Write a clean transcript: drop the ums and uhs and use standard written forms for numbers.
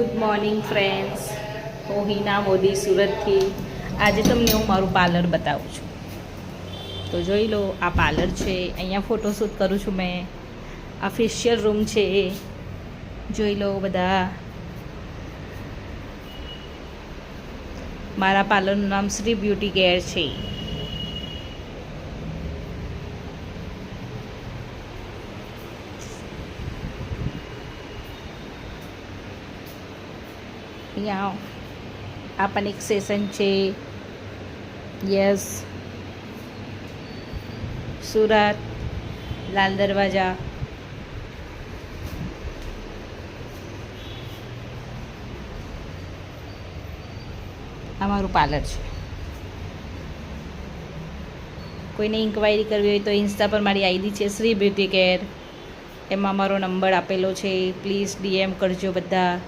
Good morning friends, હું હિના મોદી સુરતથી. આજે તમને હું મારું પાર્લર બતાવું છું. તો જોઈ લો, આ પાર્લર છે. અહીંયા ફોટોશૂટ કરું છું મેં. આ ફેશિયલ રૂમ છે, જોઈ લો બધા. મારા પાર્લરનું નામ શ્રી બ્યુટી કેર છે. અહીંયા આ પણ એક સેશન છે. યસ, સુરત, લાલ દરવાજા. આ મારું પાર્લર છે. કોઈને ઇન્ક્વાયરી કરવી હોય તો ઇન્સ્ટા પર મારી આઈડી છે શ્રી બ્યુટી કેર. એમાં મારો નંબર આપેલો છે. પ્લીઝ DM કરજો બધા.